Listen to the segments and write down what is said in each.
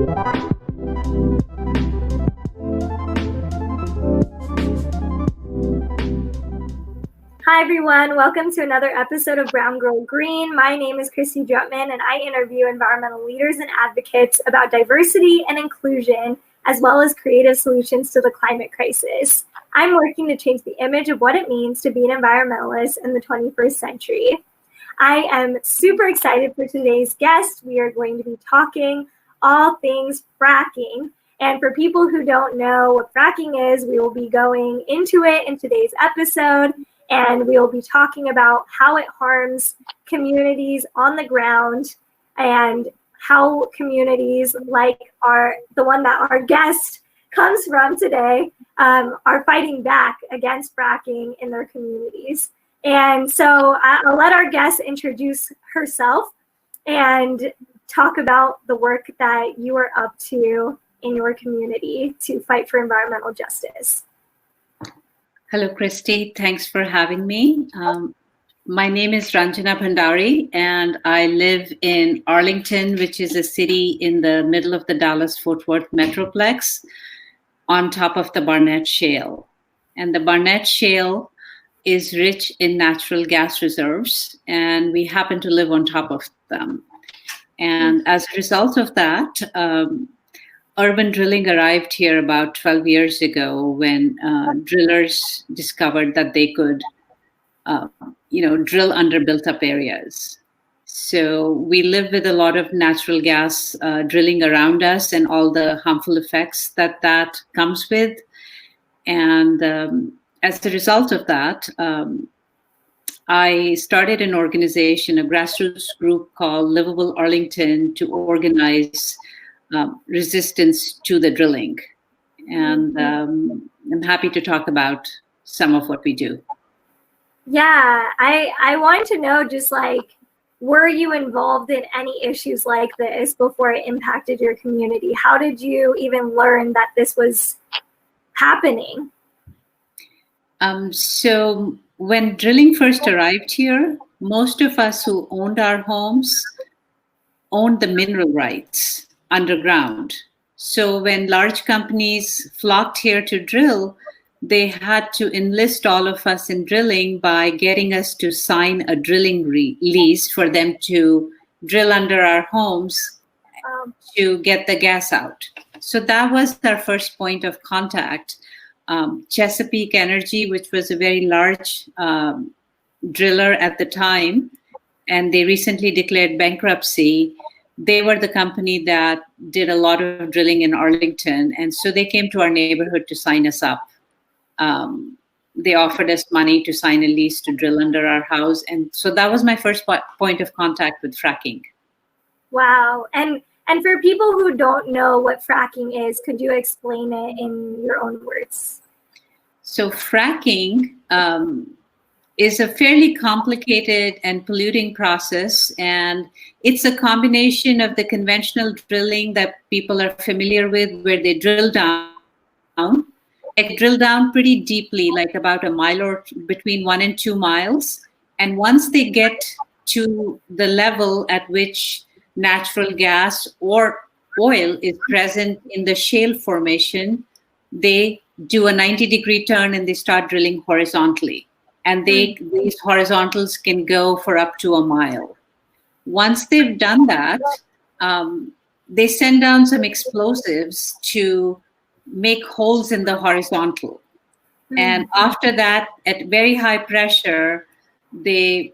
Hi, everyone. Welcome to another episode of Brown Girl Green. My name is Christy Drutman, and I interview environmental leaders and advocates about diversity and inclusion, as well as creative solutions to the climate crisis. I'm working to change the image of what it means to be an environmentalist in the 21st century. I am super excited for today's guest. We are going to be talking all things fracking. And for people who don't know what fracking is, we will be going into it in today's episode. And we will be talking about how it harms communities on the ground and how communities like the one that our guest comes from today are fighting back against fracking in their communities. And so I'll let our guest introduce herself and talk about the work that you are up to in your community to fight for environmental justice. Hello, Christy. Thanks for having me. My name is Ranjana Bhandari, and I live in Arlington, which is a city in the middle of the Dallas-Fort Worth Metroplex, on top of the Barnett Shale. And the Barnett Shale is rich in natural gas reserves, and we happen to live on top of them. And as a result of that, urban drilling arrived here about 12 years ago when drillers discovered that they could, drill under built-up areas. So we live with a lot of natural gas drilling around us and all the harmful effects that comes with. And as a result of that, I started an organization, a grassroots group called Livable Arlington, to organize resistance to the drilling. And I'm happy to talk about some of what we do. Yeah, I wanted to know, just were you involved in any issues like this before it impacted your community? How did you even learn that this was happening? So when drilling first arrived here, most of us who owned our homes owned the mineral rights underground. So when large companies flocked here to drill, they had to enlist all of us in drilling by getting us to sign a drilling lease for them to drill under our homes to get the gas out. So that was our first point of contact. Chesapeake Energy, which was a very large driller at the time, and they recently declared bankruptcy. They were the company that did a lot of drilling in Arlington. And so they came to our neighborhood to sign us up. They offered us money to sign a lease to drill under our house. And so that was my first point of contact with fracking. Wow. And for people who don't know what fracking is, could you explain it in your own words? So fracking is a fairly complicated and polluting process, and it's a combination of the conventional drilling that people are familiar with, where they drill down pretty deeply, like about a mile or between 1 and 2 miles. And once they get to the level at which natural gas or oil is present in the shale formation, they do a 90-degree turn and they start drilling horizontally. And these horizontals can go for up to a mile. Once they've done that, they send down some explosives to make holes in the horizontal. And after that, at very high pressure, they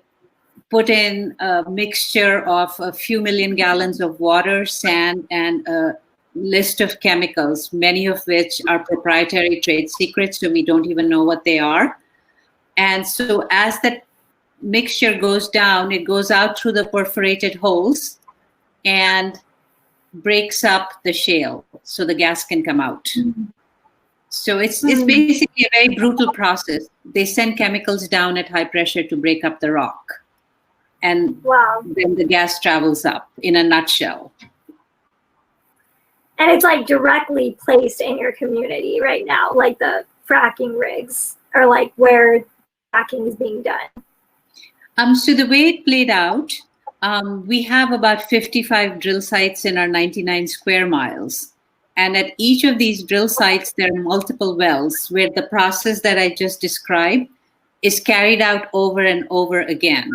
put in a mixture of a few million gallons of water, sand, and a list of chemicals, many of which are proprietary trade secrets, so we don't even know what they are. And so as that mixture goes down, it goes out through the perforated holes and breaks up the shale so the gas can come out. So it's basically a very brutal process. They send chemicals down at high pressure to break up the rock. And then the gas travels up, in a nutshell. And it's directly placed in your community right now, like the fracking rigs, or where fracking is being done. So the way it played out, We have about 55 drill sites in our 99 square miles. And at each of these drill sites, there are multiple wells where the process that I just described is carried out over and over again.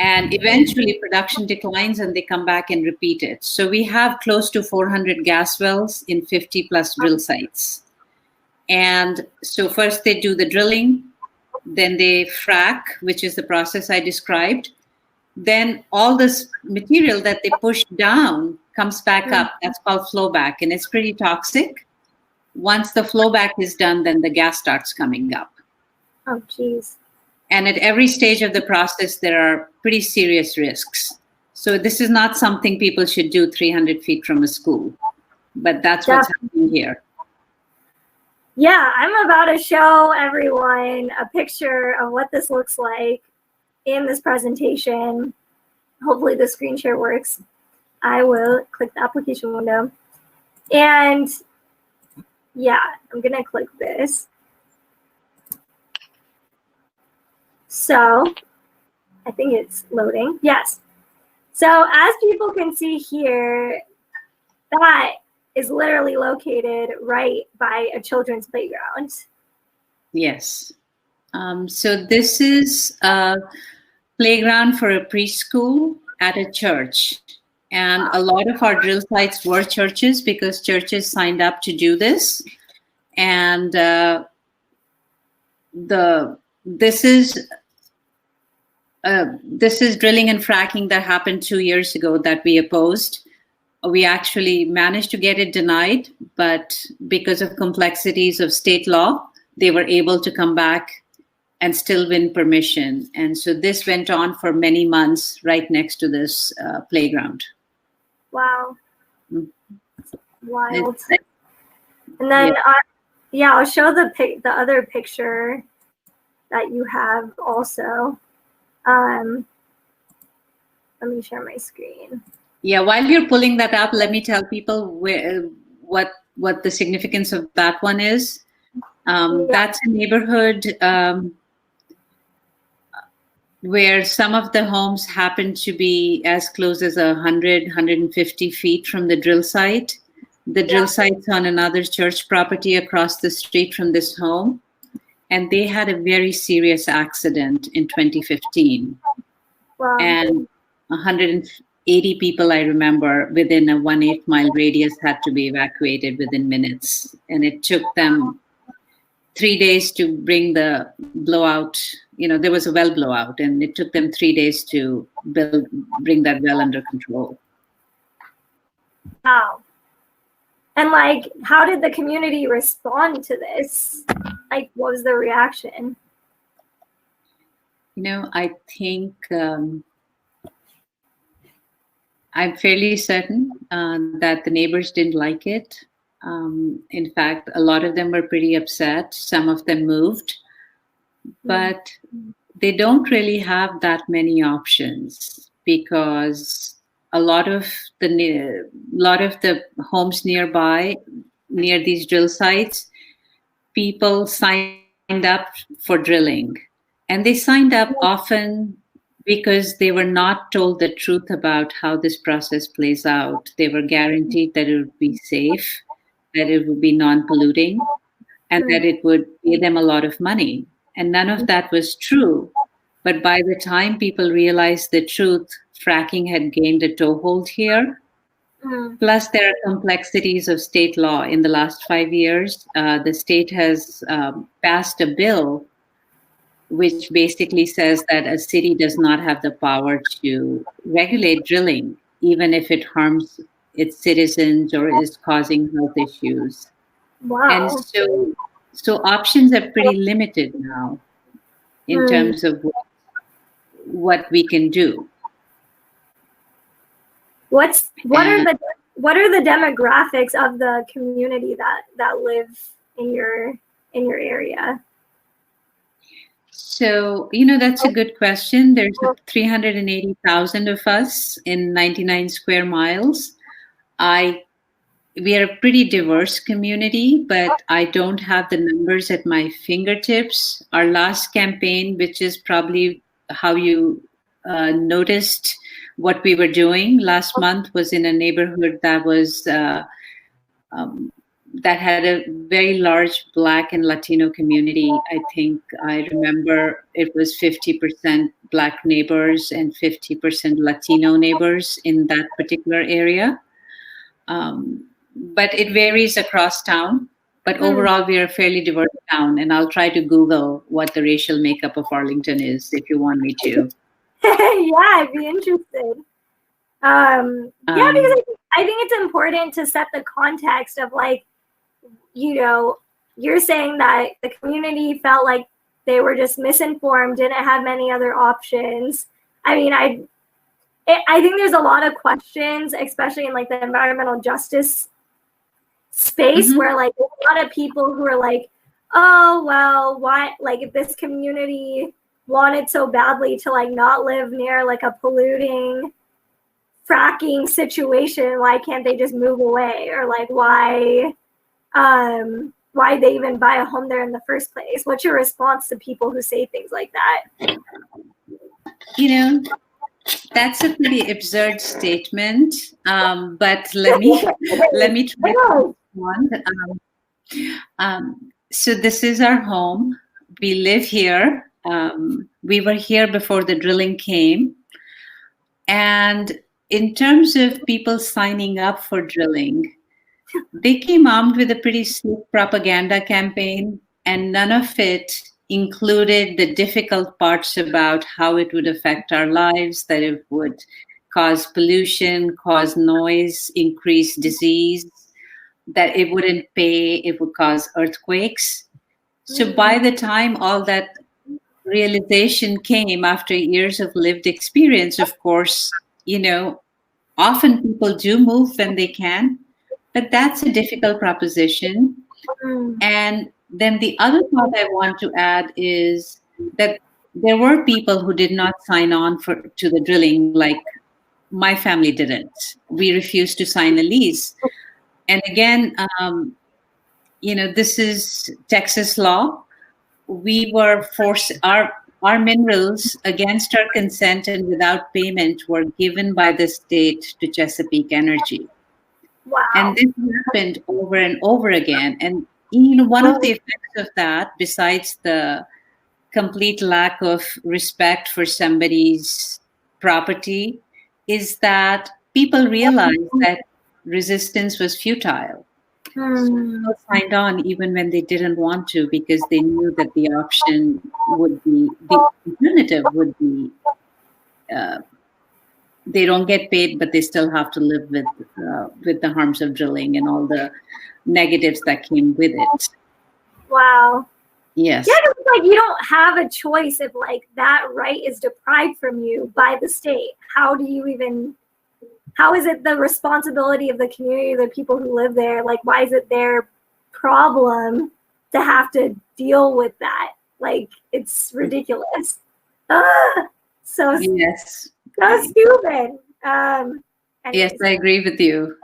And eventually production declines and they come back and repeat it. So we have close to 400 gas wells in 50 plus drill sites. And so first they do the drilling, then they frack, which is the process I described. Then all this material that they push down comes back up. That's called flowback, and it's pretty toxic. Once the flowback is done, then the gas starts coming up. Oh, geez. And at every stage of the process, there are pretty serious risks. So this is not something people should do 300 feet from a school, but that's what's happening here. Yeah, I'm about to show everyone a picture of what this looks like in this presentation. Hopefully the screen share works. I will click the application window. And yeah, I'm gonna click this. So I think it's loading. Yes. So as people can see here, that is literally located right by a children's playground. Yes. So this is a playground for a preschool at a church. And a lot of our drill sites were churches because churches signed up to do this. And this is drilling and fracking that happened 2 years ago that we opposed. We actually managed to get it denied, but because of complexities of state law, they were able to come back and still win permission. And so this went on for many months right next to this playground. Wow. Wild. And then, I'll show the other picture that you have also. Let me share my screen. Yeah, while you're pulling that up, let me tell people what the significance of that one is. That's a neighborhood where some of the homes happen to be as close as 150 feet from the drill site. The drill site's on another church property across the street from this home. And they had a very serious accident in 2015. Wow. And 180 people, I remember, within a 1/8 mile radius had to be evacuated within minutes. And it took them 3 days to bring the blowout. There was a well blowout, and it took them 3 days to bring that well under control. Wow. And how did the community respond to this? What was the reaction? I think I'm fairly certain that the neighbors didn't like it. In fact, a lot of them were pretty upset. Some of them moved, but they don't really have that many options because a lot of the homes nearby, near these drill sites, people signed up for drilling. And they signed up often because they were not told the truth about how this process plays out. They were guaranteed that it would be safe, that it would be non-polluting, and that it would pay them a lot of money. And none of that was true. But by the time people realized the truth, fracking had gained a toehold here. Plus, there are complexities of state law. In the last 5 years, the state has passed a bill which basically says that a city does not have the power to regulate drilling, even if it harms its citizens or is causing health issues. Wow. And so options are pretty limited now in terms of what we can do. What are the demographics of the community that live in your area? So, that's a good question. There's 380,000 of us in 99 square miles. We are a pretty diverse community, but I don't have the numbers at my fingertips. Our last campaign, which is probably how you noticed what we were doing last month was in a neighborhood that was um, that had a very large Black and Latino community. I think I remember it was 50% Black neighbors and 50% Latino neighbors in that particular area. But it varies across town. But overall, we are a fairly diverse town, and I'll try to Google what the racial makeup of Arlington is if you want me to. Yeah, I'd be interested. Yeah, because I think it's important to set the context of, like, you know, you're saying that the community felt like they were just misinformed, didn't have many other options. I mean, I think there's a lot of questions, especially in like the environmental justice space, where like there's a lot of people who are like, oh, well, why, like, if this community wanted so badly to like not live near like a polluting fracking situation, why can't they just move away? Or like, why they even buy a home there in the first place? What's your response to people who say things like that? You know, that's a pretty absurd statement, but let me try to respond. So this is our home. We live here. We were here before the drilling came. And in terms of people signing up for drilling, they came armed with a pretty slick propaganda campaign, and none of it included the difficult parts about how it would affect our lives, that it would cause pollution, cause noise, increase disease, that it wouldn't pay, it would cause earthquakes. So by the time all that realization came after years of lived experience, of course, often people do move when they can, but that's a difficult proposition. And then the other thought I want to add is that there were people who did not sign on to the drilling, like my family didn't. We refused to sign a lease. And again, this is Texas law. We were forced, our minerals, against our consent and without payment, were given by the state to Chesapeake Energy. Wow. And this happened over and over again. And one of the effects of that, besides the complete lack of respect for somebody's property, is that people realized that resistance was futile. So people signed on even when they didn't want to, because they knew that the option would be, the alternative would be, they don't get paid, but they still have to live with the harms of drilling and all the negatives that came with it. Wow. Yes. Yeah, it's like you don't have a choice if like that right is deprived from you by the state. How is it the responsibility of the community, the people who live there? Like, why is it their problem to have to deal with that? Like, it's ridiculous. Yes. So stupid. Yes, I agree with you.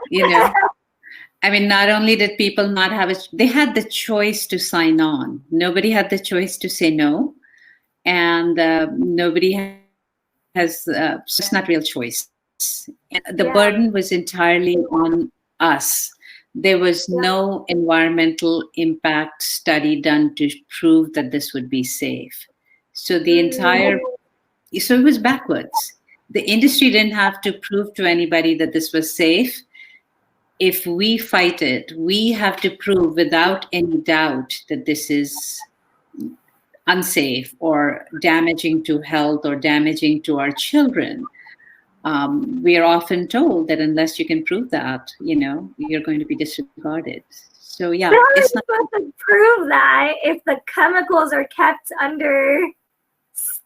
I mean, not only did people not have they had the choice to sign on. Nobody had the choice to say no. And nobody has, so it's not real choice. And the burden was entirely on us. There was no environmental impact study done to prove that this would be safe. So so it was backwards. The industry didn't have to prove to anybody that this was safe. If we fight it, we have to prove without any doubt that this is unsafe or damaging to health or damaging to our children. We are often told that unless you can prove that, you're going to be disregarded. So yeah, it's not supposed to prove that if the chemicals are kept under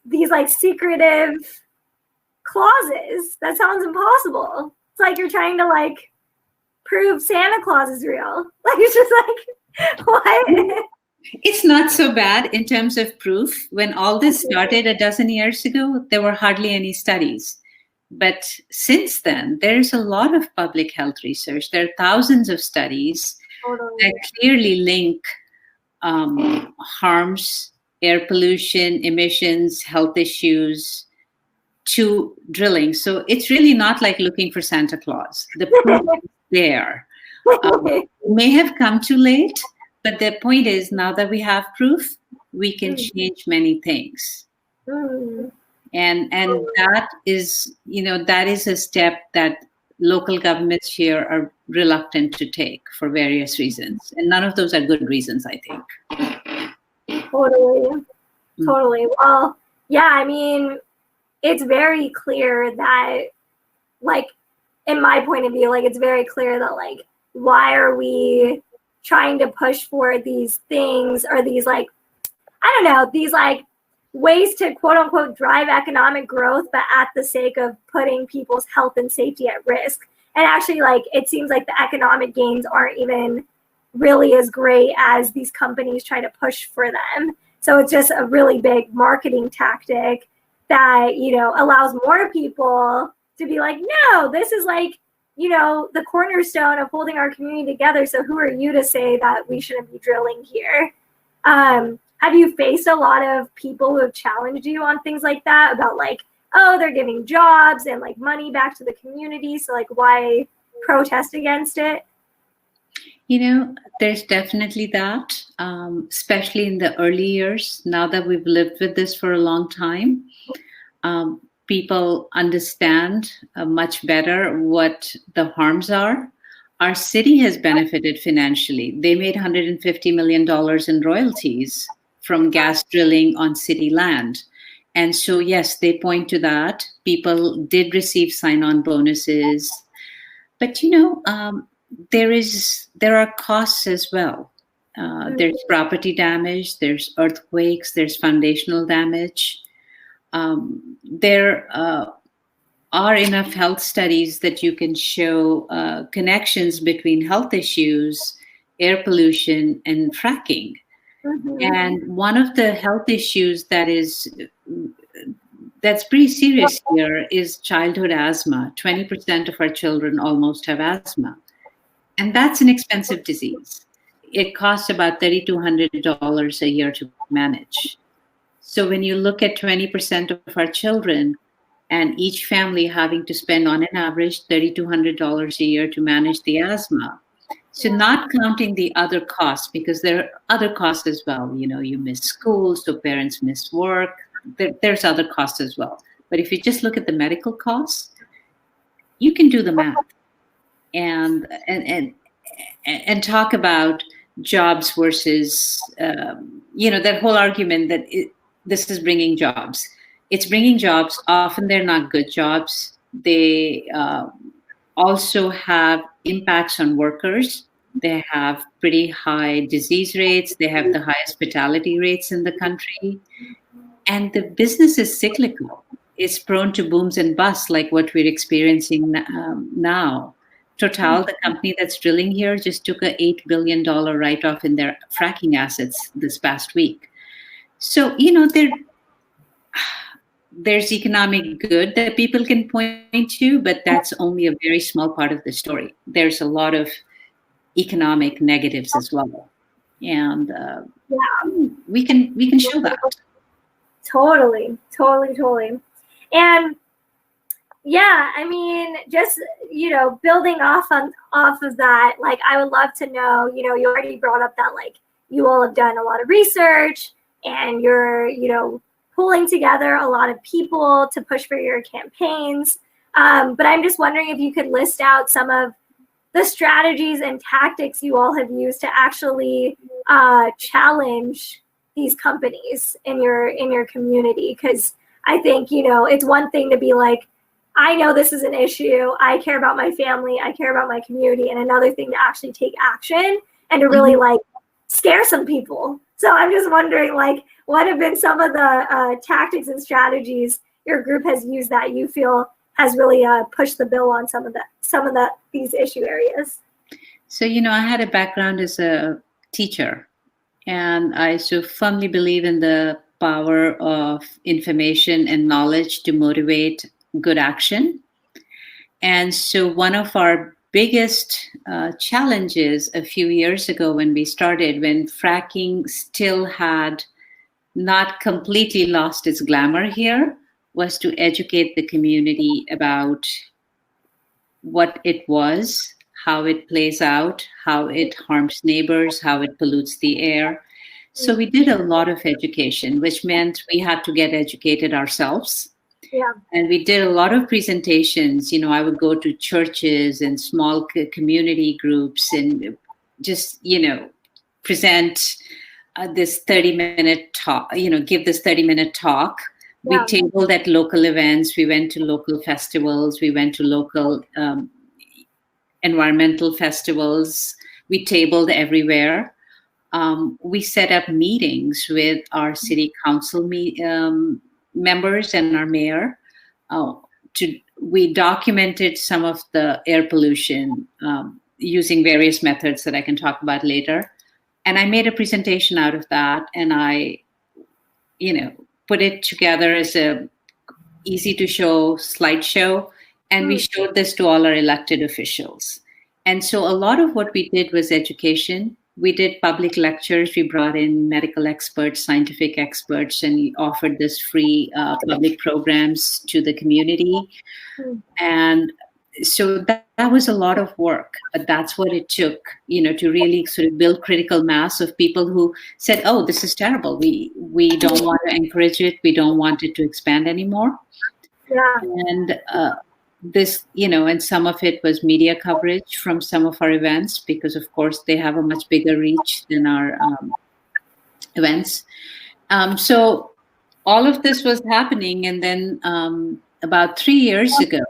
these like secretive clauses. That sounds impossible. It's like you're trying to like prove Santa Claus is real. Like, it's just like, what? It's not so bad in terms of proof. When all this started a dozen years ago, there were hardly any studies. But since then, there's a lot of public health research. There are thousands of studies that clearly link harms, air pollution, emissions, health issues to drilling. So it's really not like looking for Santa Claus. The proof is there. May have come too late, but the point is now that we have proof, we can change many things. And that is, that is a step that local governments here are reluctant to take for various reasons. And none of those are good reasons, I think. Totally. Well, yeah, I mean, it's very clear that, like, in my point of view, like, it's very clear that, like, why are we trying to push for these things, or these, like, I don't know, these, like, ways to quote unquote drive economic growth, but at the sake of putting people's health and safety at risk. And actually, like, it seems like the economic gains aren't even really as great as these companies try to push for them. So it's just a really big marketing tactic that, allows more people to be like, no, this is like, the cornerstone of holding our community together. So who are you to say that we shouldn't be drilling here? Have you faced a lot of people who have challenged you on things like that, about like, oh, they're giving jobs and like money back to the community, so like why protest against it? There's definitely that, especially in the early years. Now that we've lived with this for a long time, people understand much better what the harms are. Our city has benefited financially. They made $150 million in royalties from gas drilling on city land. And so, yes, they point to that. People did receive sign-on bonuses. But, there are costs as well. There's property damage, there's earthquakes, there's foundational damage. There are enough health studies that you can show connections between health issues, air pollution, and fracking. And one of the health issues that's pretty serious here is childhood asthma. 20% of our children almost have asthma. And that's an expensive disease. It costs about $3,200 a year to manage. So when you look at 20% of our children and each family having to spend on an average $3,200 a year to manage the asthma, so not counting the other costs, because there are other costs as well. You miss school, so parents miss work. There's other costs as well. But if you just look at the medical costs, you can do the math and talk about jobs versus, that whole argument that this is bringing jobs. It's bringing jobs. Often they're not good jobs. They also have impacts on workers. They have pretty high disease rates. They have the highest fatality rates in the country. And the business is cyclical. It's prone to booms and busts like what we're experiencing now. Total, the company that's drilling here, just took a $8 billion write-off in their fracking assets this past week. So, there's economic good that people can point to, but that's only a very small part of the story. There's a lot of economic negatives as well, and we can show that. Totally. And yeah, I mean, just building off of that, like, I would love to know, you already brought up that, like, you all have done a lot of research and you're pulling together a lot of people to push for your campaigns, but I'm just wondering if you could list out some of the strategies and tactics you all have used to actually challenge these companies in your community. Because I think, it's one thing to be like, I know this is an issue, I care about my family, I care about my community, and another thing to actually take action and to really like scare some people. So I'm just wondering, like, what have been some of the tactics and strategies your group has used that you feel has really pushed the bill on some of these issue areas? So, I had a background as a teacher, and I so firmly believe in the power of information and knowledge to motivate good action. And so one of our biggest challenges a few years ago when we started, when fracking still had not completely lost its glamour here, was to educate the community about what it was, how it plays out, how it harms neighbors, how it pollutes the air. So we did a lot of education, which meant we had to get educated ourselves. Yeah. And we did a lot of presentations. You know, I would go to churches and small community groups and just, present this 30-minute talk, give this 30-minute talk. We Yeah. tabled at local events. We went to local festivals. We went to local environmental festivals. We tabled everywhere. We set up meetings with our city council members and our mayor. We documented some of the air pollution using various methods that I can talk about later. And I made a presentation out of that, and I, put it together as a easy to show slideshow, and we showed this to all our elected officials. And so a lot of what we did was education. We did public lectures. We brought in medical experts, scientific experts, and we offered this free public programs to the community. And so that was a lot of work, but that's what it took, to really sort of build critical mass of people who said, "Oh, this is terrible. We don't want to encourage it. We don't want it to expand anymore." Yeah. And this, and some of it was media coverage from some of our events, because of course they have a much bigger reach than our events. So all of this was happening. And then about 3 years ago,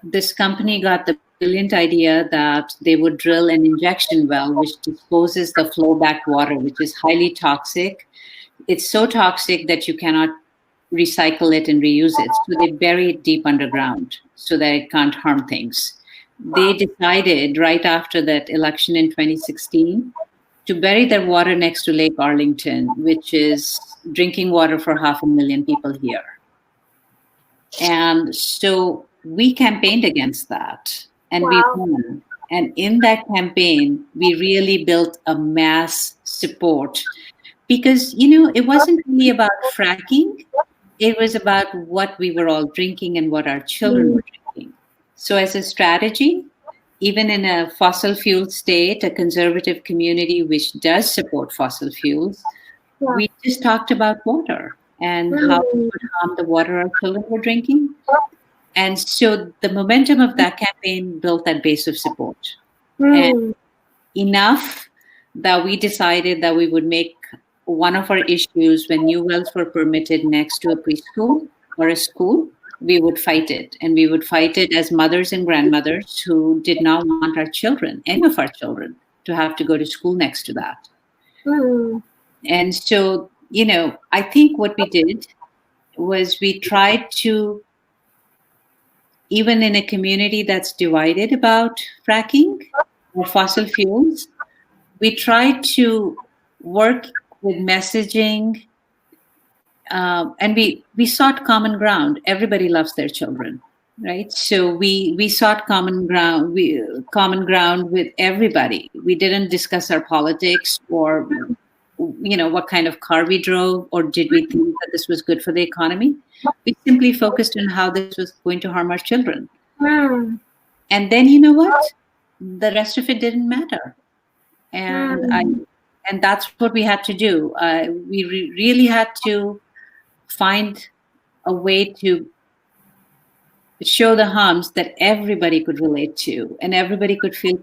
this company got the brilliant idea that they would drill an injection well, which disposes the flowback water, which is highly toxic. It's so toxic that you cannot recycle it and reuse it. So they bury it deep underground so that it can't harm things. They decided right after that election in 2016 to bury their water next to Lake Arlington, which is drinking water for 500,000 people here. And so we campaigned against that, and we won. And in that campaign, we really built a mass support, because, it wasn't really about fracking. It was about what we were all drinking and what our children were drinking. So as a strategy, even in a fossil fuel state, a conservative community which does support fossil fuels, we just talked about water and how it would harm the water our children were drinking. And so the momentum of that campaign built that base of support. And enough that we decided that we would make one of our issues, when new wells were permitted next to a preschool or a school, we would fight it. And we would fight it as mothers and grandmothers who did not want our children, any of our children, to have to go to school next to that. And so, I think what we did was we tried to, even in a community that's divided about fracking or fossil fuels, we tried to work with messaging, and we sought common ground. Everybody loves their children, right? So we sought common ground with everybody. We didn't discuss our politics or what kind of car we drove, or did we think that this was good for the economy. We simply focused on how this was going to harm our children. And then, you know what? The rest of it didn't matter. And that's what we had to do. We really had to find a way to show the harms that everybody could relate to and everybody could feel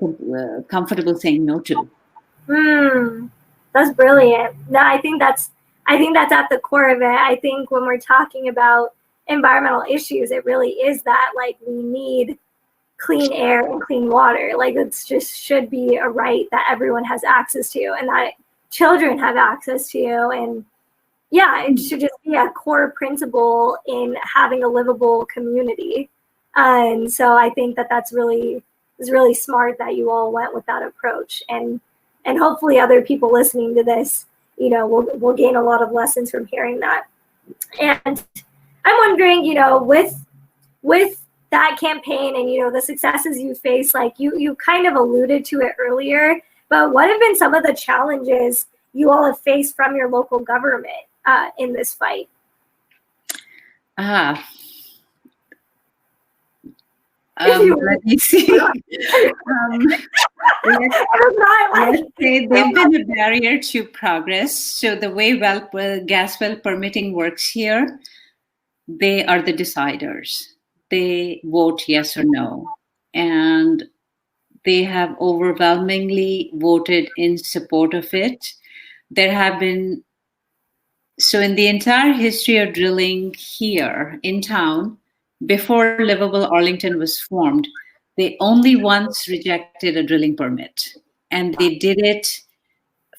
comfortable saying no to. That's brilliant. No, I think that's at the core of it. I think when we're talking about environmental issues, it really is that, like, we need clean air and clean water. Like, it's just should be a right that everyone has access to, and that children have access to. And yeah, it should just be a core principle in having a livable community. And so I think that's really smart that you all went with that approach. And hopefully other people listening to this, will gain a lot of lessons from hearing that. And I'm wondering, with that campaign and, the successes you face, like you kind of alluded to it earlier, but what have been some of the challenges you all have faced from your local government in this fight? Ah, If you let me see. um, let's, I'm not like let's say they've been a barrier to progress. So the way gas well permitting works here, they are the deciders. They vote yes or no, and they have overwhelmingly voted in support of it. There have been So, in the entire history of drilling here in town, before Livable Arlington was formed, they only once rejected a drilling permit. And they did it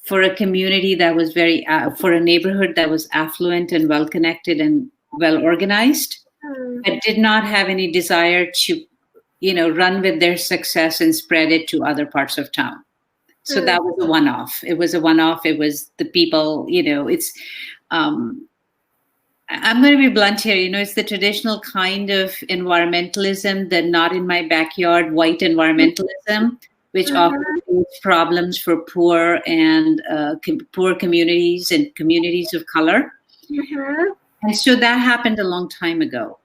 for a community that was for a neighborhood that was affluent and well connected and well organized, but did not have any desire to, run with their success and spread it to other parts of town. So that was a one off. It was a one off. It was the people, um, I'm going to be blunt here. It's the traditional kind of environmentalism, the not in my backyard white environmentalism, which often creates problems for poor and poor communities and communities of color. And so that happened a long time ago.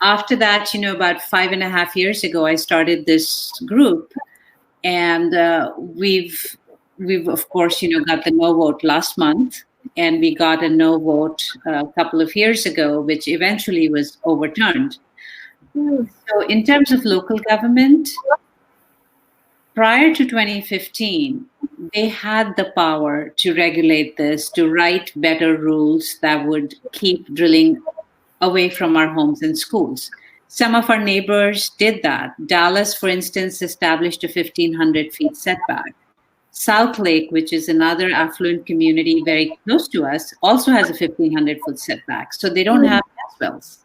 After that, about 5.5 years ago, I started this group, and we've of course, got the no vote last month. And we got a no vote a couple of years ago, which eventually was overturned. So, in terms of local government, prior to 2015, they had the power to regulate this, to write better rules that would keep drilling away from our homes and schools. Some of our neighbors did that. Dallas, for instance, established a 1,500 feet setback. South Lake, which is another affluent community very close to us, also has a 1,500-foot setback. So they don't have gas wells.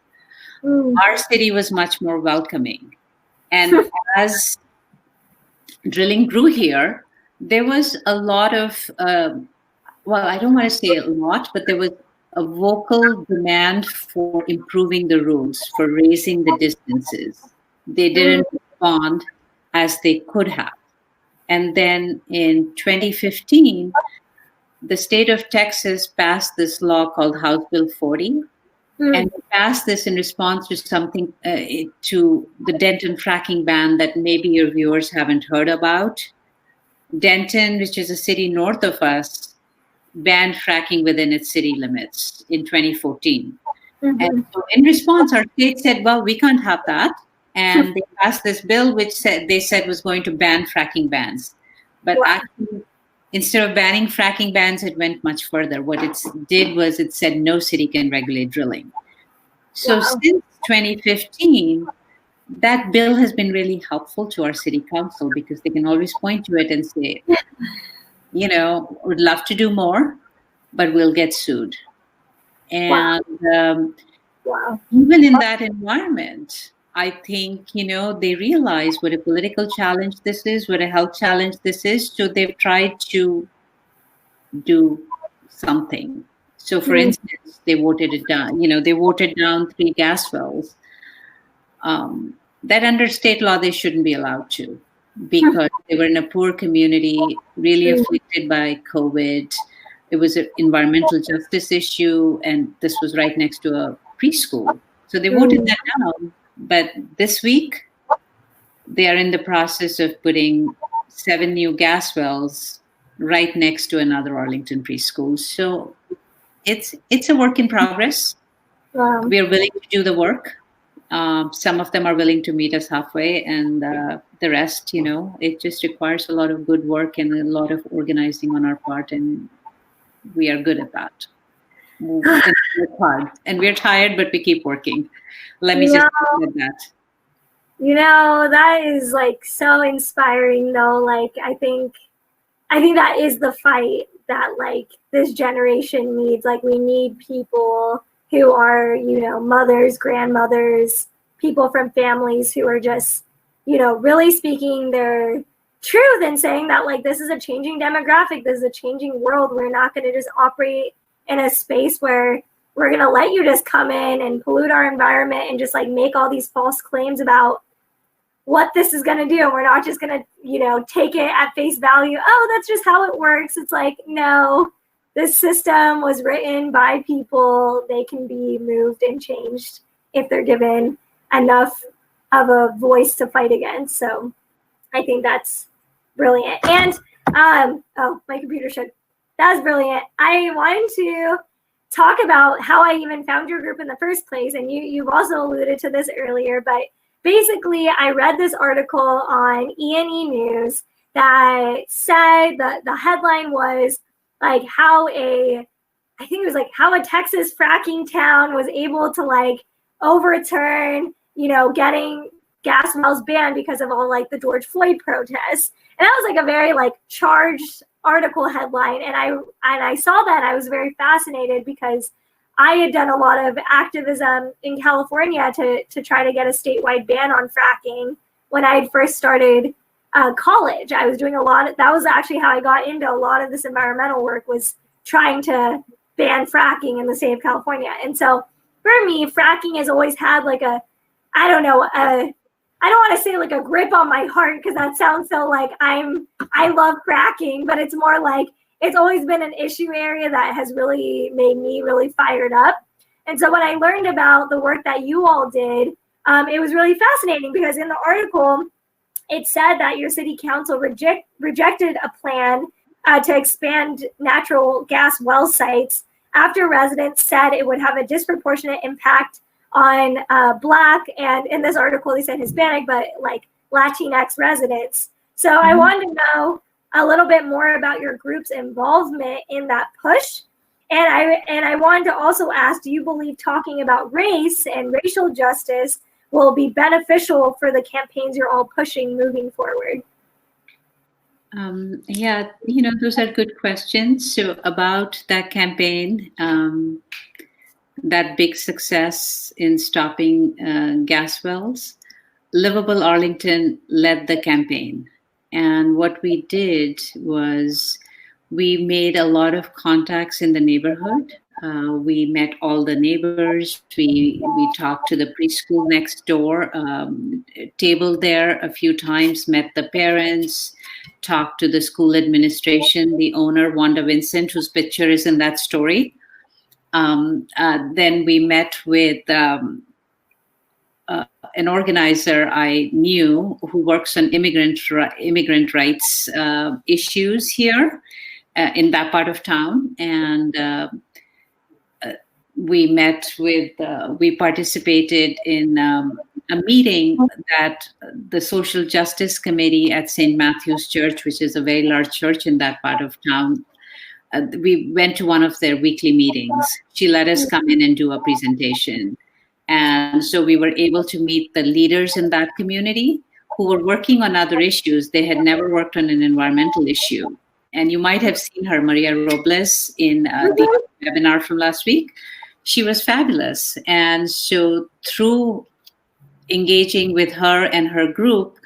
Our city was much more welcoming. And as drilling grew here, there was a lot of, I don't want to say a lot, but there was a vocal demand for improving the rules, for raising the distances. They didn't respond as they could have. And then in 2015, the state of Texas passed this law called House Bill 40. And it passed this in response to something, to the Denton fracking ban that maybe your viewers haven't heard about. Denton, which is a city north of us, banned fracking within its city limits in 2014. And so in response, our state said, well, we can't have that. And they passed this bill, which they said was going to ban fracking bans. But actually, instead of banning fracking bans, it went much further. What it did was it said no city can regulate drilling. So since 2015, that bill has been really helpful to our city council because they can always point to it and say, would love to do more, but we'll get sued. And even in that environment, I think, they realize what a political challenge this is, what a health challenge this is. So they've tried to do something. So, for instance, they voted it down. They voted down 3 gas wells. That under state law, they shouldn't be allowed to because they were in a poor community, really afflicted by COVID. It was an environmental justice issue, and this was right next to a preschool. So they voted that down. But this week, they are in the process of putting 7 new gas wells right next to another Arlington preschool. So it's a work in progress. We are willing to do the work. Some of them are willing to meet us halfway, and the rest, it just requires a lot of good work and a lot of organizing on our part, and we are good at that. We work hard, and we're tired, but we keep working. Let me just say that. That is so inspiring though. I think that is the fight that this generation needs. We need people who are, mothers, grandmothers, people from families who are just, really speaking their truth and saying that this is a changing demographic, this is a changing world. We're not going to just operate in a space where we're going to let you just come in and pollute our environment and just make all these false claims about what this is going to do. We're not just going to, take it at face value. Oh, that's just how it works. It's no, this system was written by people. They can be moved and changed if they're given enough of a voice to fight against. So I think that's brilliant. And oh, my computer shut. That's brilliant. I wanted to talk about how I even found your group in the first place. And you've also alluded to this earlier, but basically I read this article on E&E News that said that the headline was like how a Texas fracking town was able to like overturn, getting gas wells banned because of all like the George Floyd protests. And that was like a very like charged article headline. And I saw that, and I was very fascinated because I had done a lot of activism in California to try to get a statewide ban on fracking when I had first started college. I was doing that was actually how I got into a lot of this environmental work, was trying to ban fracking in the state of California. And so for me, fracking has always had like I don't want to say like a grip on my heart, because that sounds so like I love fracking, but it's more like it's always been an issue area that has really made me really fired up. And so when I learned about the work that you all did, it was really fascinating, because in the article, it said that your city council rejected a plan to expand natural gas well sites after residents said it would have a disproportionate impact on Black, and in this article they said Hispanic, but like Latinx residents. So I wanted to know a little bit more about your group's involvement in that push. And I wanted to also ask, do you believe talking about race and racial justice will be beneficial for the campaigns you're all pushing moving forward? Yeah, those are good questions. So about that campaign, that big success in stopping gas wells, Livable Arlington led the campaign. And what we did was we made a lot of contacts in the neighborhood. We met all the neighbors. We talked to the preschool next door, tabled there a few times, met the parents, talked to the school administration, the owner, Wanda Vincent, whose picture is in that story. Then we met with an organizer I knew who works on immigrant rights issues here in that part of town. And we participated in a meeting that the Social Justice Committee at St. Matthew's Church, which is a very large church in that part of town, we went to one of their weekly meetings. She let us come in and do a presentation. And so we were able to meet the leaders in that community who were working on other issues. They had never worked on an environmental issue. And you might have seen her, Maria Robles, in the webinar from last week. She was fabulous. And so through engaging with her and her group,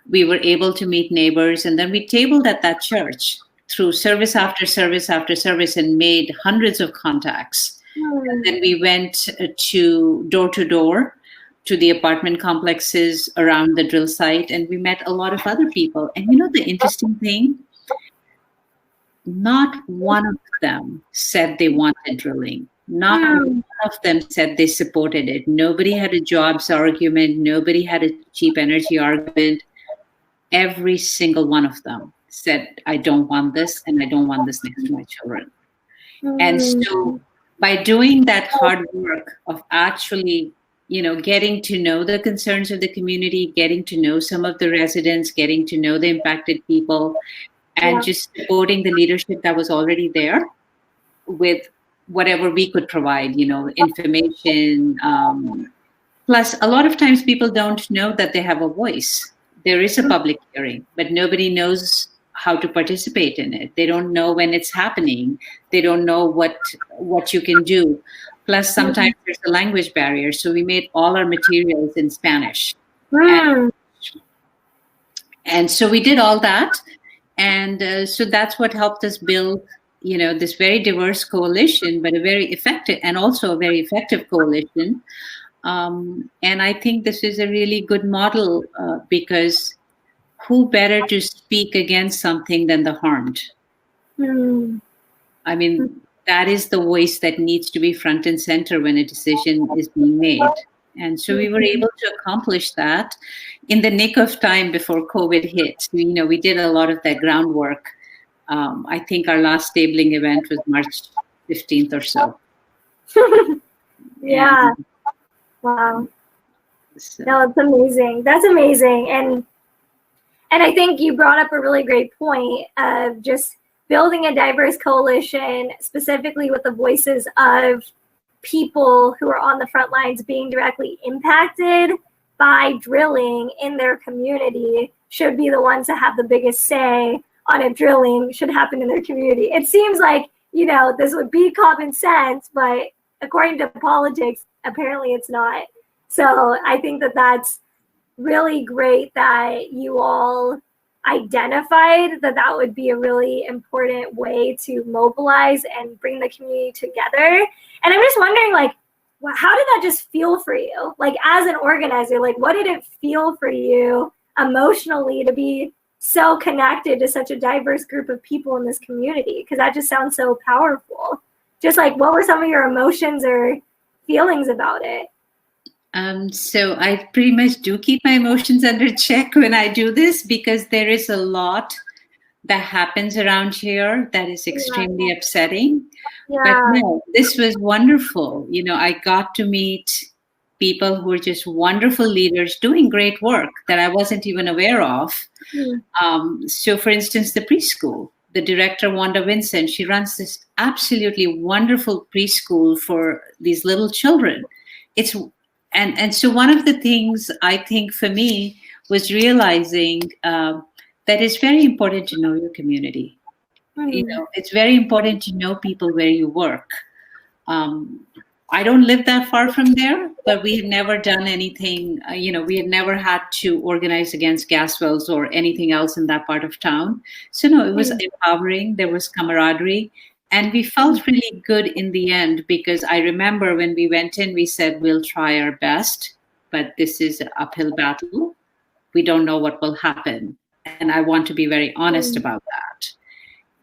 we were able to meet neighbors. And then we tabled at that church through service after service after service and made hundreds of contacts. And then we went to door to the apartment complexes around the drill site, and we met a lot of other people. And the interesting thing, not one of them said they wanted drilling. Not one of them said they supported it. Nobody had a jobs argument. Nobody had a cheap energy argument. Every single one of them said, I don't want this, and I don't want this next to my children. And so by doing that hard work of actually, getting to know the concerns of the community, getting to know some of the residents, getting to know the impacted people, and just supporting the leadership that was already there with whatever we could provide, information. Plus, a lot of times people don't know that they have a voice. There is a public hearing, but nobody knows how to participate in it. They don't know when it's happening. They don't know what you can do. Plus, sometimes there's a language barrier. So we made all our materials in Spanish. And so we did all that. And so that's what helped us build, this very diverse coalition, but a very effective coalition. And I think this is a really good model because who better to speak against something than the harmed? I mean, that is the voice that needs to be front and center when a decision is being made. And so we were able to accomplish that in the nick of time before COVID hit. We did a lot of that groundwork. I think our last stabling event was March 15th or so. Yeah. And Wow. so, No, it's amazing. That's amazing. And I think you brought up a really great point of just building a diverse coalition, specifically with the voices of people who are on the front lines being directly impacted by drilling in their community, should be the ones that have the biggest say on if drilling should happen in their community. It seems like, this would be common sense, but according to politics, apparently it's not. So I think that that's really great that you all identified that would be a really important way to mobilize and bring the community together. And I'm just wondering, how did that just feel for you? Like, as an organizer, what did it feel for you emotionally to be so connected to such a diverse group of people in this community? Because that just sounds so powerful. Just what were some of your emotions or feelings about it? So I pretty much do keep my emotions under check when I do this, because there is a lot that happens around here that is extremely upsetting. Yeah. But no, this was wonderful. I got to meet people who are just wonderful leaders doing great work that I wasn't even aware of. So for instance, the preschool, the director, Wanda Vincent, she runs this absolutely wonderful preschool for these little children. And so one of the things I think for me was realizing that it's very important to know your community. It's very important to know people where you work. I don't live that far from there, but we had never done anything, we had never had to organize against gas wells or anything else in that part of town. So no, it was empowering. There was camaraderie. And we felt really good in the end, because I remember when we went in, we said, we'll try our best, but this is an uphill battle. We don't know what will happen. And I want to be very honest about that.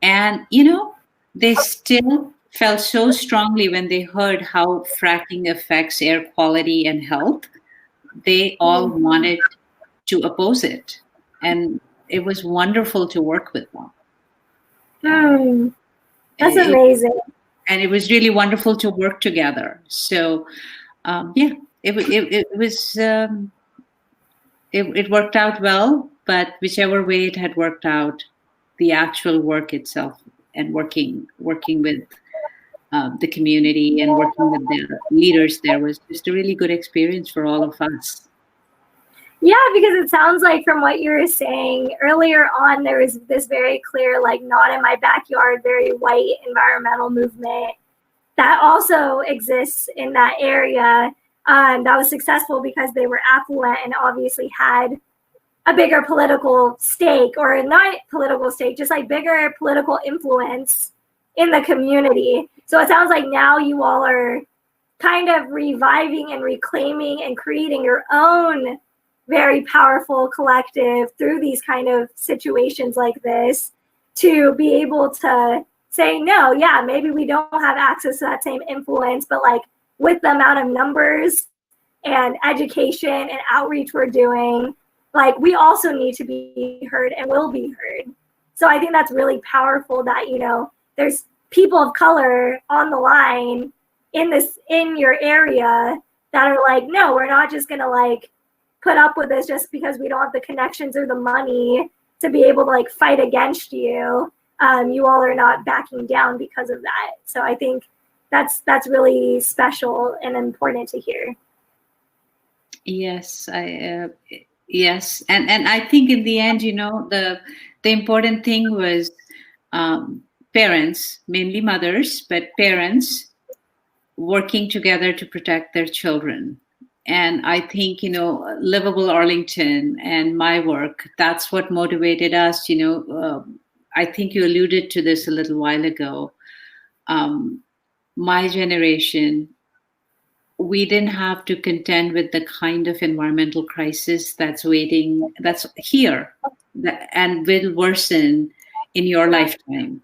And, they still felt so strongly when they heard how fracking affects air quality and health. They all wanted to oppose it. And it was wonderful to work with them. That's amazing. And it was really wonderful to work together. So, it worked out well, but whichever way it had worked out, the actual work itself and working with the community and working with the leaders there was just a really good experience for all of us. Yeah, because it sounds like from what you were saying earlier on, there was this very clear, not in my backyard, very white environmental movement that also exists in that area, that was successful because they were affluent and obviously had a bigger political stake, or not political stake, just bigger political influence in the community. So it sounds like now you all are kind of reviving and reclaiming and creating your own very powerful collective through these kind of situations like this, to be able to say, no, yeah, maybe we don't have access to that same influence, but with the amount of numbers and education and outreach we're doing, we also need to be heard and will be heard. So I think that's really powerful that, there's people of color on the line in your area that are no, we're not just gonna put up with this just because we don't have the connections or the money to be able to fight against you. You all are not backing down because of that. So I think that's really special and important to hear. Yes, yes, and I think in the end, the important thing was parents, mainly mothers, but parents working together to protect their children. And I think, Livable Arlington and my work, that's what motivated us. I think you alluded to this a little while ago. My generation, we didn't have to contend with the kind of environmental crisis that's here and will worsen in your lifetime.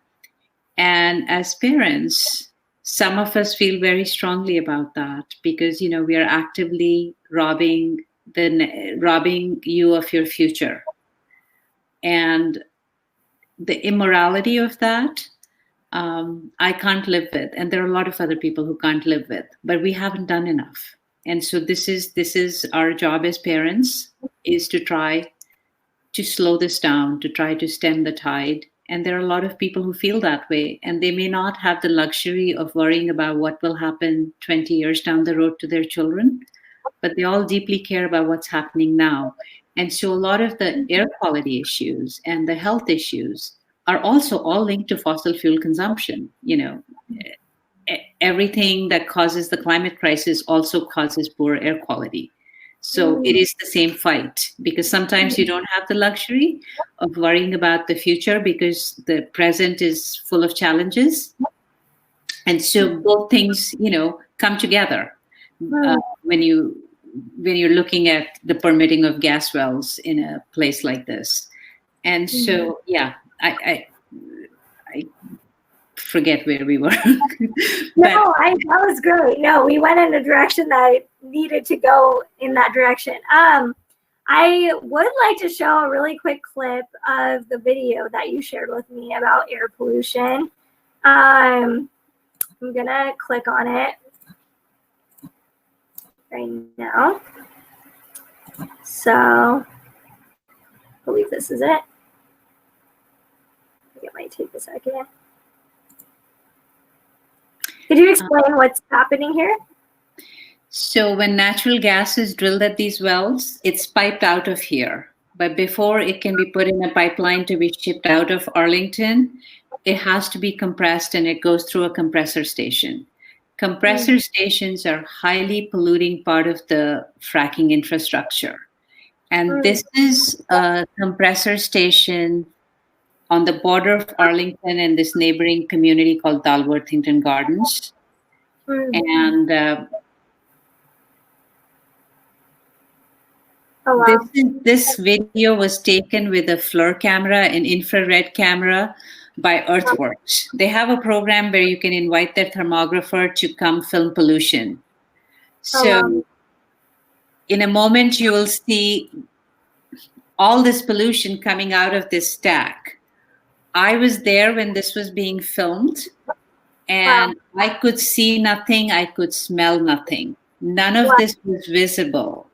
And as parents, some of us feel very strongly about that because, we are actively robbing you of your future. And the immorality of that, I can't live with, and there are a lot of other people who can't live with. But we haven't done enough, and so this is our job as parents, is to try to slow this down, to try to stem the tide. And there are a lot of people who feel that way, and they may not have the luxury of worrying about what will happen 20 years down the road to their children, but they all deeply care about what's happening now. And so a lot of the air quality issues and the health issues are also all linked to fossil fuel consumption. Everything that causes the climate crisis also causes poor air quality. So it is the same fight, because sometimes you don't have the luxury of worrying about the future because the present is full of challenges. And so both things, come together when you're looking at the permitting of gas wells in a place like this. And so, yeah, I forget where we were. That was great. No, we went in a direction that I needed to go in that direction. I would like to show a really quick clip of the video that you shared with me about air pollution. I'm gonna click on it right now. So, I believe this is it. I think it might take a second. Could you explain what's happening here? So when natural gas is drilled at these wells, it's piped out of here. But before it can be put in a pipeline to be shipped out of Arlington, it has to be compressed, and it goes through a compressor station. Compressor stations are highly polluting part of the fracking infrastructure. And this is a compressor station on the border of Arlington and this neighboring community called Dalworthington Gardens. And this video was taken with a FLIR camera, an infrared camera, by Earthworks. They have a program where you can invite their thermographer to come film pollution. So in a moment, you will see all this pollution coming out of this stack. I was there when this was being filmed, and I could see nothing. I could smell nothing. None of this was visible.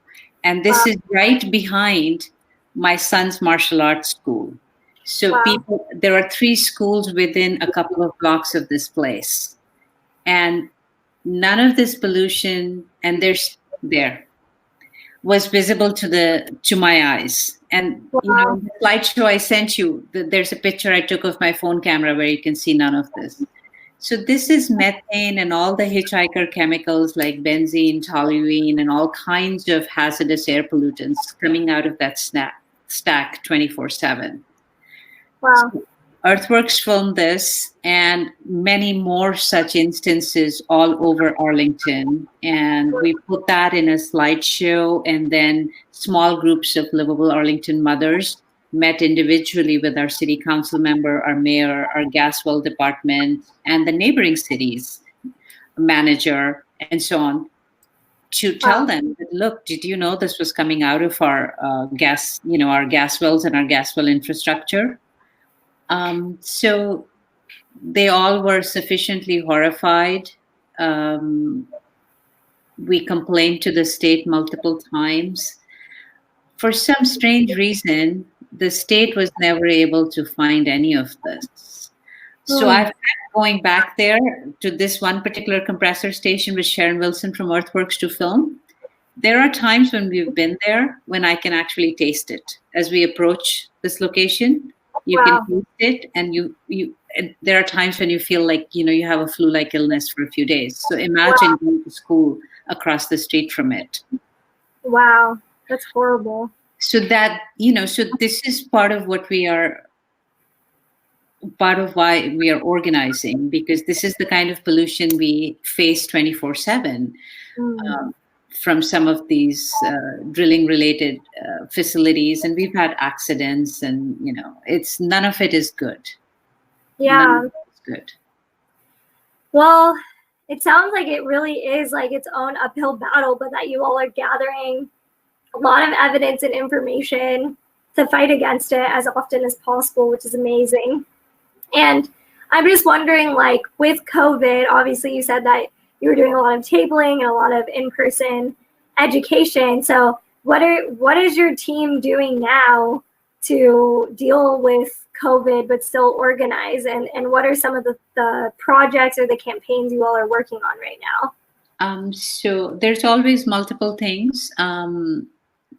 And this is right behind my son's martial arts school. So there are 3 schools within a couple of blocks of this place. And none of this pollution, and there was visible to my eyes. And the slideshow I sent you, there's a picture I took of my phone camera where you can see none of this. So this is methane and all the hitchhiker chemicals like benzene, toluene, and all kinds of hazardous air pollutants coming out of that stack 24/7. Wow. So Earthworks filmed this and many more such instances all over Arlington. And we put that in a slideshow, and then small groups of Livable Arlington mothers met individually with our city council member, our mayor, our gas well department, and the neighboring cities manager, and so on, to tell them that, look, did you know this was coming out of our gas wells and our gas well infrastructure? So they all were sufficiently horrified. We complained to the state multiple times. For some strange reason, the state was never able to find any of this. So I've kept going back there to this one particular compressor station with Sharon Wilson from Earthworks to film. There are times when we've been there when I can actually taste it. As we approach this location, you can taste it, and there are times when you feel like, you have a flu-like illness for a few days. So imagine going to school across the street from it. Wow, that's horrible. So that, so this is part of why we are organizing, because this is the kind of pollution we face 24/7 from some of these drilling related facilities. And we've had accidents, and, none of it is good. Yeah. good. Well, it sounds like it really is like its own uphill battle, but that you all are gathering a lot of evidence and information to fight against it as often as possible, which is amazing. And I'm just wondering, like with COVID, obviously you said that you were doing a lot of tabling and a lot of in-person education. So what is your team doing now to deal with COVID but still organize? And what are some of the projects or the campaigns you all are working on right now? So there's always multiple things.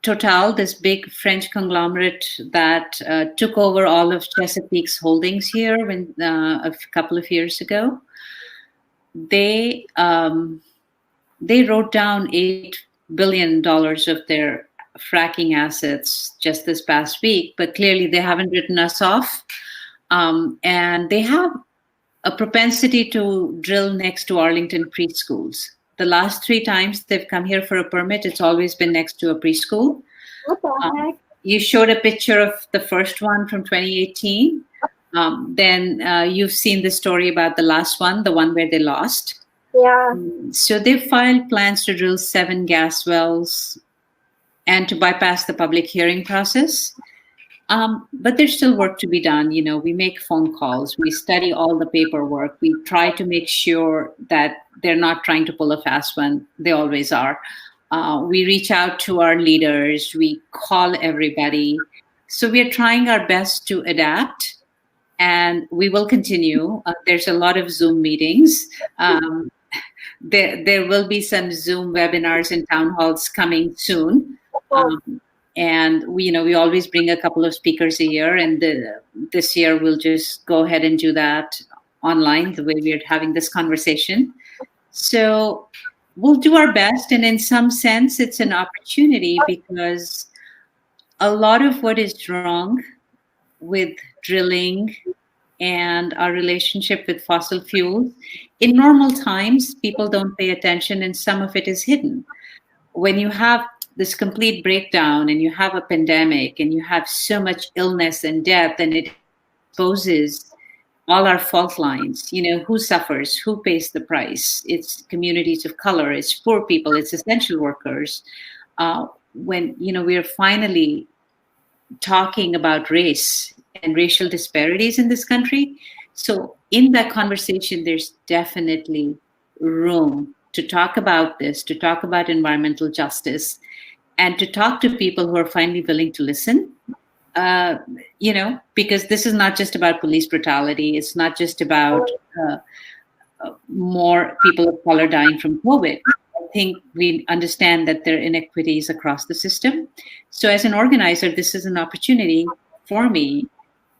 Total, this big French conglomerate that took over all of Chesapeake's holdings here when a couple of years ago, they wrote down $8 billion of their fracking assets just this past week, but clearly they haven't written us off, and they have a propensity to drill next to Arlington preschools. The last 3 times they've come here for a permit, it's always been next to a preschool. What the heck? You showed a picture of the first one from 2018. Then you've seen the story about the last one, the one where they lost. Yeah. So they've filed plans to drill 7 gas wells and to bypass the public hearing process. But there's still work to be done. You know, we make phone calls, we study all the paperwork, we try to make sure that they're not trying to pull a fast one. They always are. We reach out to our leaders, we call everybody. So we are trying our best to adapt, and we will continue. There's a lot of Zoom meetings. There will be some Zoom webinars and town halls coming soon. And we always bring a couple of speakers a year, and this year we'll just go ahead and do that online the way we're having this conversation. So we'll do our best, and in some sense it's an opportunity, because a lot of what is wrong with drilling and our relationship with fossil fuels, in normal times people don't pay attention, and some of it is hidden. When you have this complete breakdown and you have a pandemic and you have so much illness and death, and it exposes all our fault lines, who suffers, who pays the price. It's communities of color, it's poor people, it's essential workers. When we're finally talking about race and racial disparities in this country, so in that conversation there's definitely room to talk about this, to talk about environmental justice, and to talk to people who are finally willing to listen, because this is not just about police brutality. It's not just about more people of color dying from COVID. I think we understand that there are inequities across the system. So as an organizer, this is an opportunity for me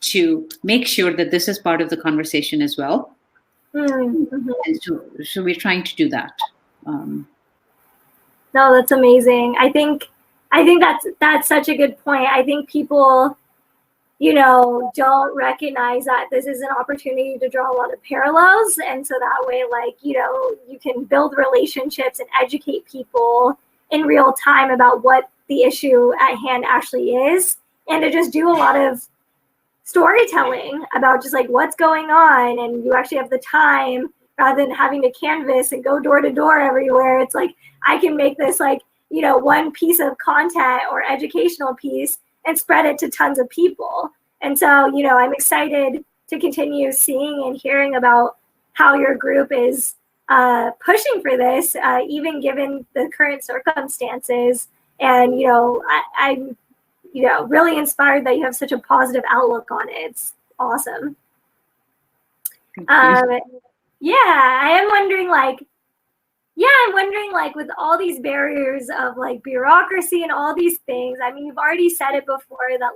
to make sure that this is part of the conversation as well. Mm-hmm. And so we're trying to do that. No, that's amazing. I think that's such a good point. I think people, don't recognize that this is an opportunity to draw a lot of parallels. And so that way, you can build relationships and educate people in real time about what the issue at hand actually is, and to just do a lot of storytelling about just what's going on. And you actually have the time, rather than having to canvas and go door to door everywhere. It's I can make this one piece of content or educational piece and spread it to tons of people. And so, I'm excited to continue seeing and hearing about how your group is pushing for this, even given the current circumstances. And, I'm, really inspired that you have such a positive outlook on it. It's awesome. Yeah, I'm wondering, with all these barriers of bureaucracy and all these things, I mean, you've already said it before that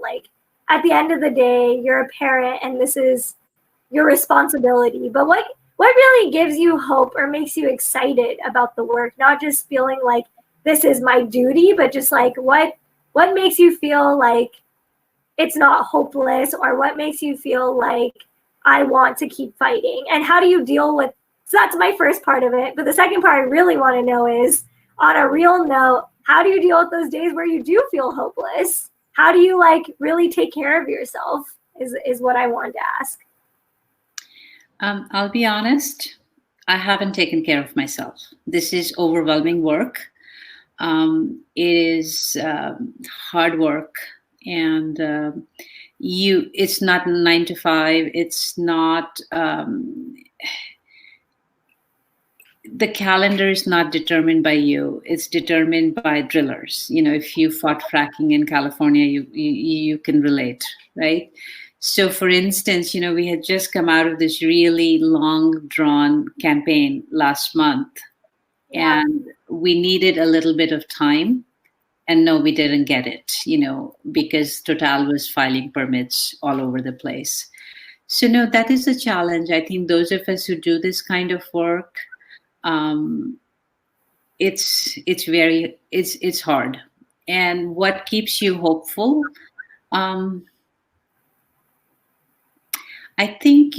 at the end of the day, you're a parent and this is your responsibility. But what really gives you hope or makes you excited about the work? Not just feeling like this is my duty, but just what makes you feel like it's not hopeless, or what makes you feel like I want to keep fighting? And how do you deal with, so that's my first part of it. But the second part I really want to know is, on a real note, how do you deal with those days where you do feel hopeless? How do you really take care of yourself is what I wanted to ask. I'll be honest, I haven't taken care of myself. This is overwhelming work. It is hard work, and it's not 9 to 5. It's not. The calendar is not determined by you. It's determined by drillers. If you fought fracking in California, you can relate, right? So for instance, we had just come out of this really long drawn campaign last month, and we needed a little bit of time. And no, we didn't get it, because Total was filing permits all over the place. So no, that is a challenge. I think those of us who do this kind of work, it's hard. And what keeps you hopeful? I think,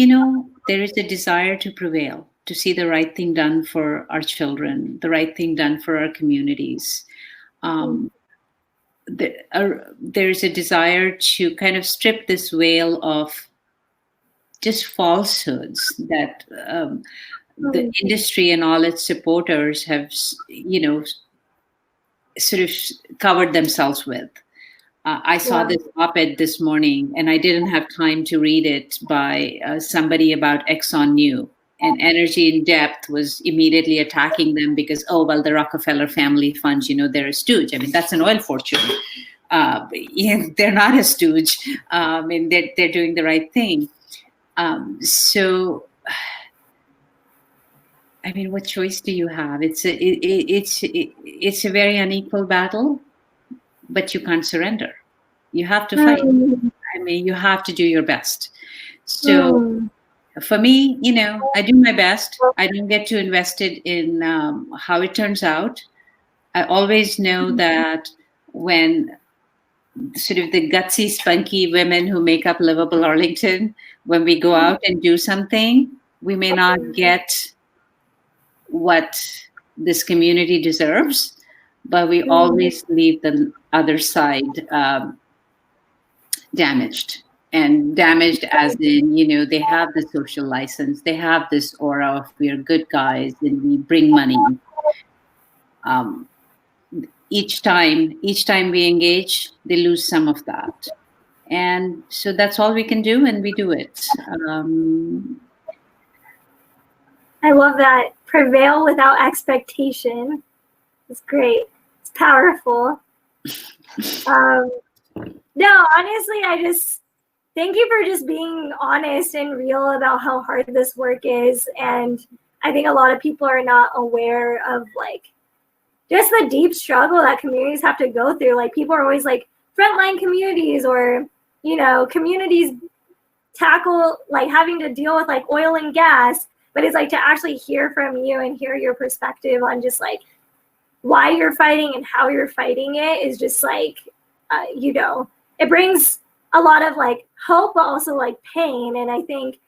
there is a desire to prevail, to see the right thing done for our children, the right thing done for our communities. There's a desire to kind of strip this veil of just falsehoods that the industry and all its supporters have, sort of covered themselves with. I saw this op-ed this morning, and I didn't have time to read it, by somebody about Exxon New. And Energy in Depth was immediately attacking them because, the Rockefeller family funds, they're a stooge. I mean, that's an oil fortune. They're not a stooge. They're doing the right thing. So, what choice do you have? It's a very unequal battle, but you can't surrender. You have to fight. You have to do your best. So for me, I do my best. I don't get too invested in how it turns out. I always know that when sort of the gutsy, spunky women who make up Livable Arlington, when we go out and do something, we may not get what this community deserves, but we always leave the other side damaged. And damaged as in, they have the social license, they have this aura of we are good guys and we bring money. Each time we engage, they lose some of that. And so that's all we can do, and we do it. I love that. Prevail without expectation. It's great. It's powerful. No, honestly, I just thank you for just being honest and real about how hard this work is. And I think a lot of people are not aware of just the deep struggle that communities have to go through. People are always frontline communities, or, communities tackle having to deal with oil and gas. But it's to actually hear from you and hear your perspective on just why you're fighting and how you're fighting it is just it brings a lot of hope, but also pain. And I think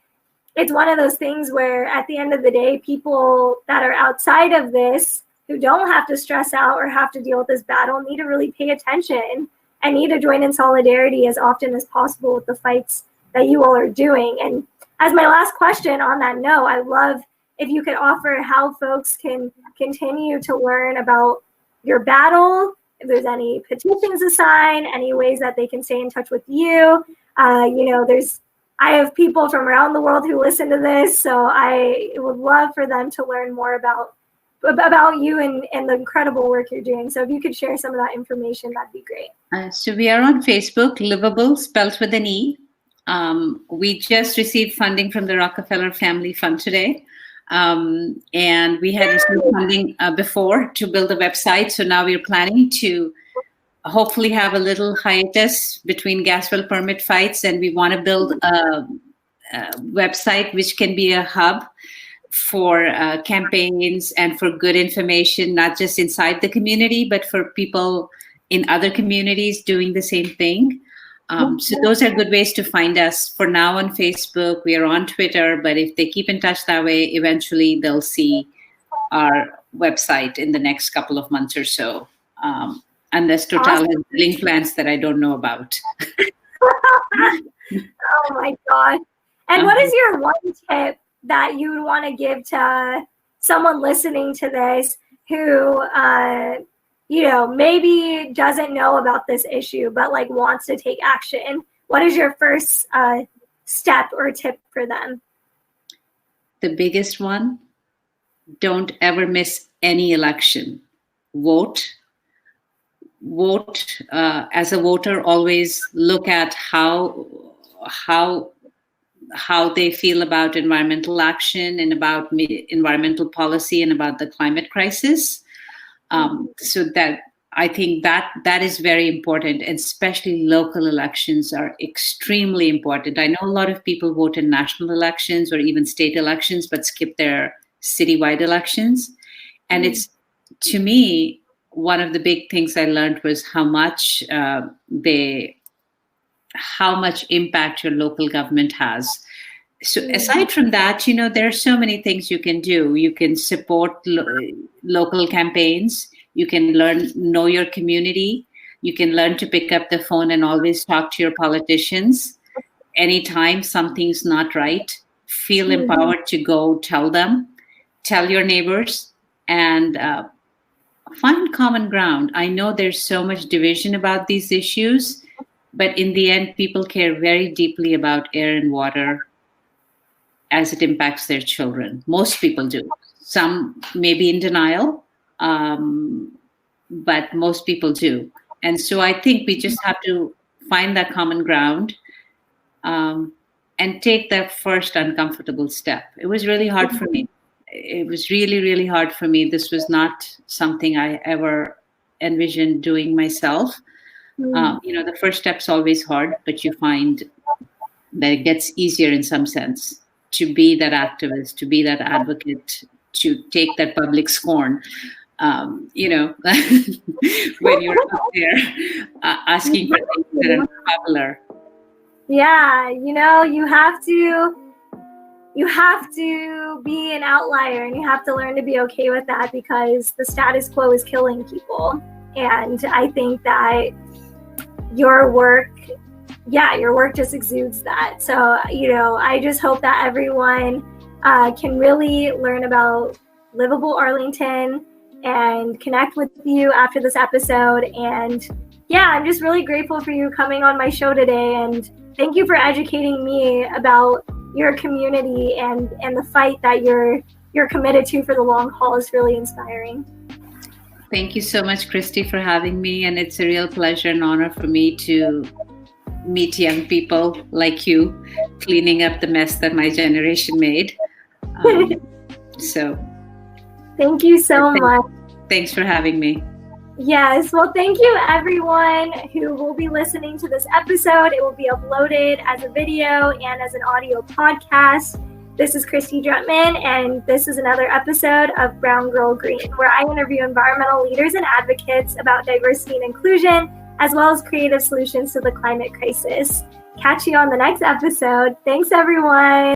it's one of those things where at the end of the day, people that are outside of this, who don't have to stress out or have to deal with this battle, need to really pay attention and need to join in solidarity as often as possible with the fights that you all are doing. And as my last question on that note, I'd love if you could offer how folks can continue to learn about your battle, if there's any petitions to sign, any ways that they can stay in touch with you. I have people from around the world who listen to this, so I would love for them to learn more about you and the incredible work you're doing. So if you could share some of that information, that'd be great. So we are on Facebook, Livable, spelled with an E. We just received funding from the Rockefeller Family Fund today. And we had received funding before to build a website. So now we're planning to hopefully have a little hiatus between gas well permit fights. And we want to build a website which can be a hub for campaigns and for good information, not just inside the community, but for people in other communities doing the same thing. So those are good ways to find us. For now on Facebook, we are on Twitter, but if they keep in touch that way, eventually they'll see our website in the next couple of months or so. Unless Total has link plans that I don't know about. Oh my God. And what is your one tip that you would want to give to someone listening to this who, maybe doesn't know about this issue, but like wants to take action? What is your first step or tip for them? The biggest one, don't ever miss any election. Vote. As a voter, always look at how they feel about environmental action and about environmental policy and about the climate crisis. So that I think that is very important, and especially local elections are extremely important. I know a lot of people vote in national elections or even state elections, but skip their citywide elections. And it's, to me, one of the big things I learned was how much impact your local government has. So aside from that, there are so many things you can do. You can support local campaigns. You can know your community. You can learn to pick up the phone and always talk to your politicians. Anytime something's not right, feel empowered to go tell your neighbors, and find common ground. I know there's so much division about these issues, but in the end, people care very deeply about air and water as it impacts their children. Most people do. Some may be in denial, but most people do. And so I think we just have to find that common ground and take that first uncomfortable step. It was really hard for me. It was really, really hard for me. This was not something I ever envisioned doing myself. The first step's always hard, but you find that it gets easier in some sense to be that activist, to be that advocate, to take that public scorn. When you're up there asking for things that are popular. Yeah, you have to be an outlier, and you have to learn to be okay with that, because the status quo is killing people. And I think that your work just exudes that. So, I just hope that everyone can really learn about Livable Arlington and connect with you after this episode. And yeah, I'm just really grateful for you coming on my show today. And thank you for educating me about your community and the fight that you're committed to for the long haul. Is really inspiring. Thank you so much, Christy, for having me. And it's a real pleasure and honor for me to meet young people like you, cleaning up the mess that my generation made. So thank you so much. Thanks for having me. Yes, well, thank you everyone who will be listening to this episode. It will be uploaded as a video and as an audio podcast. This is Christy Drutman, and this is another episode of Brown Girl Green, where I interview environmental leaders and advocates about diversity and inclusion, as well as creative solutions to the climate crisis. Catch you on the next episode. Thanks, everyone.